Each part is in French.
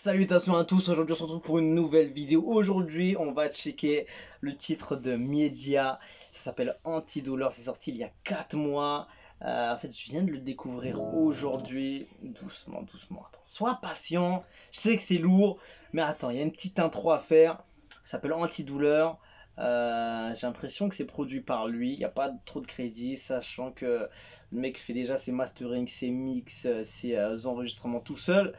Salutations à tous, aujourd'hui on se retrouve pour une nouvelle vidéo. Aujourd'hui on va checker le titre de Miedia, ça s'appelle Antidouleur, c'est sorti il y a 4 mois. En fait je viens de le découvrir aujourd'hui, doucement, doucement, attends, sois patient, je sais que c'est lourd, mais attends, il y a une petite intro à faire, ça s'appelle Antidouleur. J'ai l'impression que c'est produit par lui, il n'y a pas trop de crédit, sachant que le mec fait déjà ses mastering, ses mix, ses enregistrements tout seul.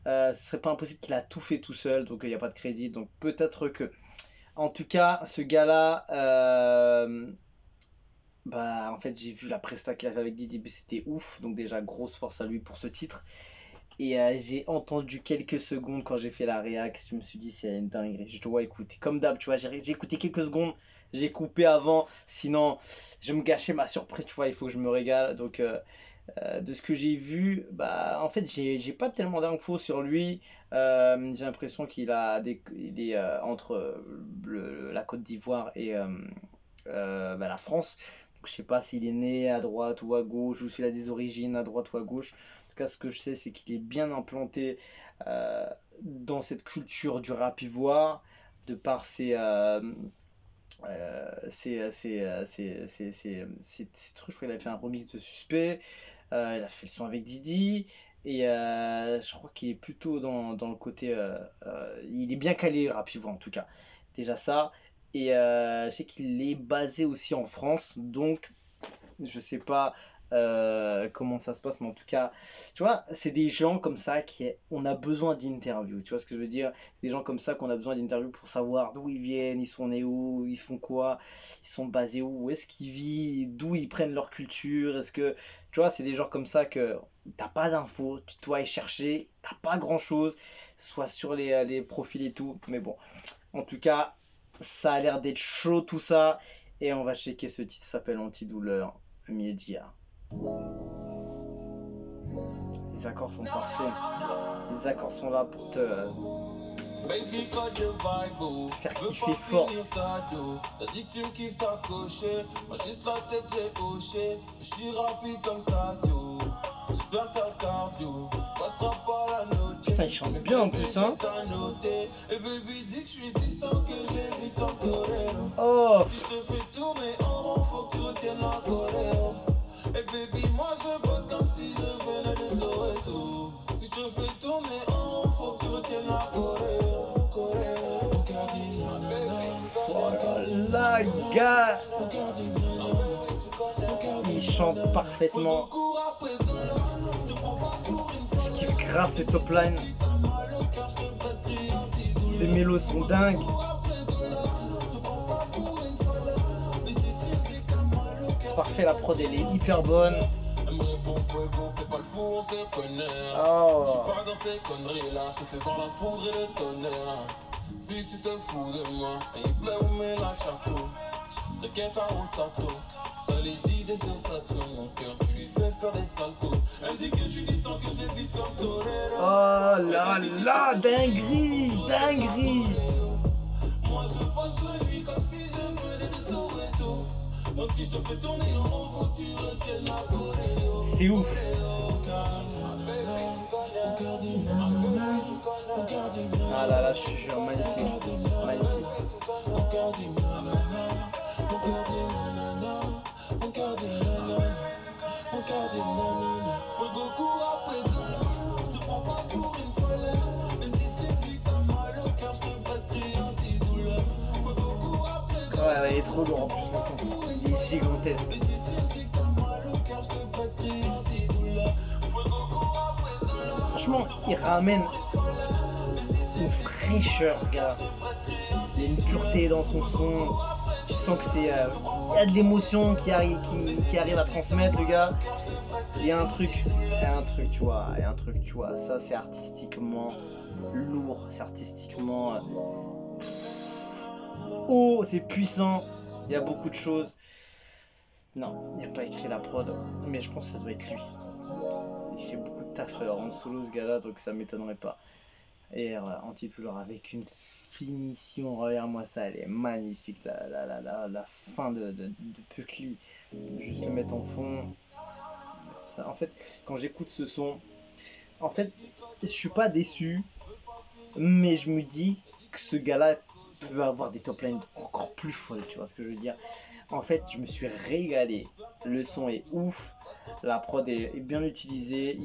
Ce serait pas impossible qu'il a tout fait tout seul, donc il n'y a pas de crédit, donc peut-être que. En tout cas, ce gars-là, bah en fait j'ai vu la presta qu'il a fait avec Didi B, c'était ouf, donc déjà grosse force à lui pour ce titre. Et j'ai entendu quelques secondes quand j'ai fait la réac, je me suis dit c'est une dinguerie, je dois écouter. Comme d'hab, tu vois, j'ai écouté quelques secondes, j'ai coupé avant, sinon je me gâchais ma surprise, tu vois, il faut que je me régale. Donc de ce que j'ai vu, bah en fait j'ai pas tellement d'infos sur lui. J'ai l'impression il est entre la Côte d'Ivoire et bah, la France. Donc, je sais pas s'il est né à droite ou à gauche, ou s'il a des origines à droite ou à gauche. En tout cas, ce que je sais, c'est qu'il est bien implanté euh, dans cette culture du rap ivoire, de par ses trucs. Je crois qu'il a fait un remix de Suspect. Il a fait le son avec Didi. Et je crois qu'il est plutôt dans le côté. Il est bien calé rap ivoire en tout cas. Déjà ça. Et je sais qu'il est basé aussi en France. Donc je sais pas comment ça se passe, mais en tout cas, tu vois, c'est des gens comme ça on a besoin d'interviews. Tu vois ce que je veux dire? Des gens comme ça qu'on a besoin d'interviews pour savoir d'où ils viennent, ils sont nés où, ils font quoi, ils sont basés où est-ce qu'ils vivent, d'où ils prennent leur culture. Est-ce que, tu vois, c'est des gens comme ça que t'as pas d'infos, tu dois y chercher, t'as pas grand-chose, soit sur les profils et tout. Mais bon, en tout cas, ça a l'air d'être chaud tout ça. Et on va checker ce titre, ça s'appelle Antidouleur, Miedia. Les accords sont parfaits. Les accords sont là pour te faire kiffer fort. T'as dit que tu me kiffes, t'as coché. Moi juste la tête j'ai hoché. Je suis rapide comme ça, tout. Je plains ta cardio. Tu passeras pas la note. Putain, il chante bien en plus, hein. Et baby dit que je suis distant, que je l'évite comme torero. Oh, Si je te fais tourner en rond, faut que tu retiennes la choréo. Et baby, moi je bosse comme si je venais de Soweto. Si je te fais tourner en rond, faut que tu retiennes la choréo. oh là, gars, il chante parfaitement. Je kiffe grave ces top lines. Ces mélos sont dingues. C'est parfait, la prod elle est hyper bonne. Oh. Si tu te fous de moi, et il plaît où met la chapeau. T'inquiète pas, on s'attend. Ça les idées sur Saturne, mon cœur, tu lui fais faire des saltos. Elle dit que je suis distant, que je l'évite comme torero. Oh là là, dinguerie, dinguerie. Moi je passe sur lui comme si je venais de Soweto. Donc si je te fais tourner en rond, faut que tu retiennes la choréo. C'est ouf. Ah là là, je suis jure, magnifique, magnifique. Fuego court après toi, te prends pas pour une folle. Mais si tu dis t'as mal au cœur, je te prescris antidouleur. Fuego court après toi, Ouais, il est trop lourd en plus, de toute façon. Il est gigantesque. mais si tu dis t'as mal au cœur, je te prescris antidouleur. Fuego court après toi. Franchement, il ramène une fraîcheur, gars. Il y a une pureté dans son son. Tu sens que c'est. Il y a de l'émotion qui arrive à transmettre, le gars. Il y a un truc. Il y a un truc, tu vois. Il y a un truc, tu vois. Ça, c'est artistiquement lourd. C'est artistiquement. Oh, c'est puissant. Il y a beaucoup de choses. Non, il n'y a pas écrit la prod. Mais je pense que ça doit être lui. Il fait beaucoup de taf en solo, ce gars-là, donc ça m'étonnerait pas. Et voilà, Antidouleur avec une finition, regarde-moi ça, elle est magnifique, la fin de Puckly, juste le mettre en fond. Ça, en fait, quand j'écoute ce son, en fait, je suis pas déçu, Mais je me dis que ce gars-là peut avoir des top lines encore plus folles, tu vois ce que je veux dire. En fait, je me suis régalé. Le son est ouf, la prod est bien utilisée.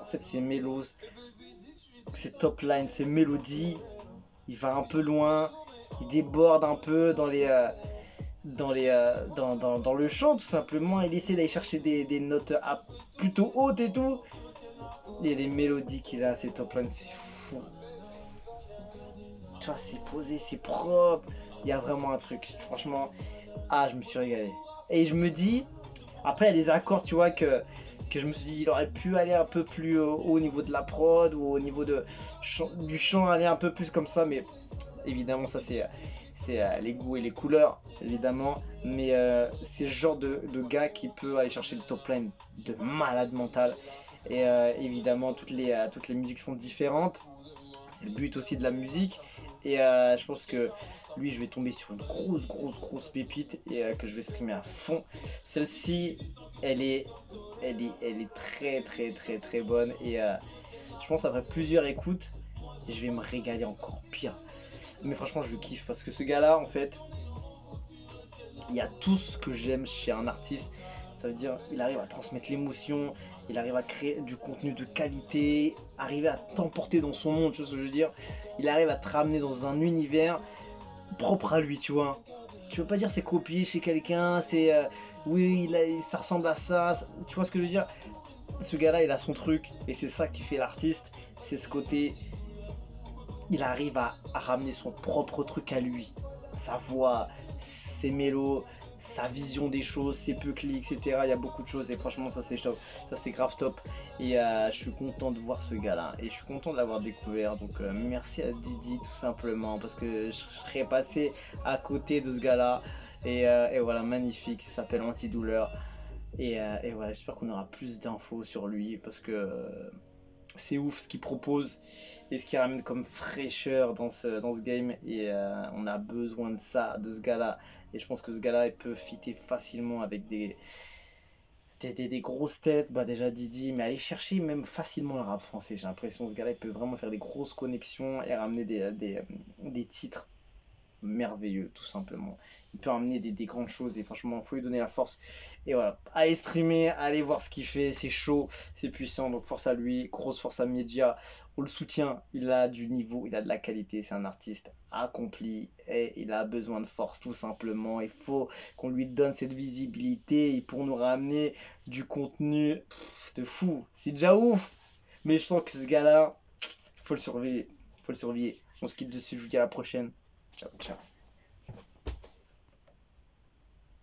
En fait, ses mélos, ses top lines, ses mélodies, il va un peu loin, il déborde un peu dans le chant tout simplement. Il essaie d'aller chercher des notes plutôt hautes et tout. Il y a des mélodies qu'il a, ses top lines, c'est fou. Tu vois, c'est posé, c'est propre. Il y a vraiment un truc. Franchement, je me suis régalé. Et je me dis, après, il y a des accords, tu vois, que je me suis dit, il aurait pu aller un peu plus haut au niveau de la prod ou au niveau du chant, aller un peu plus comme ça. Mais évidemment, ça, c'est les goûts et les couleurs, évidemment. Mais c'est le genre de gars qui peut aller chercher le top line de malade mental. Et évidemment, toutes les musiques sont différentes. C'est le but aussi de la musique. Et je pense que lui, je vais tomber sur une grosse pépite et que je vais streamer à fond. Celle-ci, elle est très bonne. Et je pense après plusieurs écoutes, je vais me régaler encore pire. Mais franchement, je le kiffe parce que ce gars-là, en fait, il y a tout ce que j'aime chez un artiste. Ça veut dire, il arrive à transmettre l'émotion, il arrive à créer du contenu de qualité, arriver à t'emporter dans son monde, tu vois ce que je veux dire. Il arrive à te ramener dans un univers propre à lui, tu vois. Tu veux pas dire c'est copié chez quelqu'un, c'est oui, ça ressemble à ça, tu vois ce que je veux dire. Ce gars-là, il a son truc et c'est ça qui fait l'artiste, c'est ce côté, il arrive à ramener son propre truc à lui, sa voix, ses mélos, sa vision des choses, ses peuples, etc. Il y a beaucoup de choses et franchement ça c'est top, ça c'est grave top. Et je suis content de voir ce gars-là et je suis content de l'avoir découvert. Donc merci à Didi tout simplement parce que je serais passé à côté de ce gars-là. Et voilà, magnifique, il s'appelle Antidouleur. Et voilà, j'espère qu'on aura plus d'infos sur lui parce que c'est ouf ce qu'il propose et ce qu'il ramène comme fraîcheur dans ce game. Et on a besoin de ça, de ce gars-là. Et je pense que ce gars-là, il peut fitter facilement avec des grosses têtes. Bah, déjà Didi, mais aller chercher même facilement le rap français. J'ai l'impression que ce gars-là, il peut vraiment faire des grosses connexions et ramener des titres merveilleux, tout simplement. Il peut amener des grandes choses et franchement, il faut lui donner la force. Et voilà, allez streamer, allez voir ce qu'il fait, c'est chaud, c'est puissant, donc force à lui, grosse force à Media. On le soutient, il a du niveau, il a de la qualité, c'est un artiste accompli et il a besoin de force, tout simplement. Il faut qu'on lui donne cette visibilité pour nous ramener du contenu de fou. C'est déjà ouf, mais je sens que ce gars-là, il faut le surveiller, il faut le surveiller. On se quitte dessus, je vous dis à la prochaine. Ciao, ciao.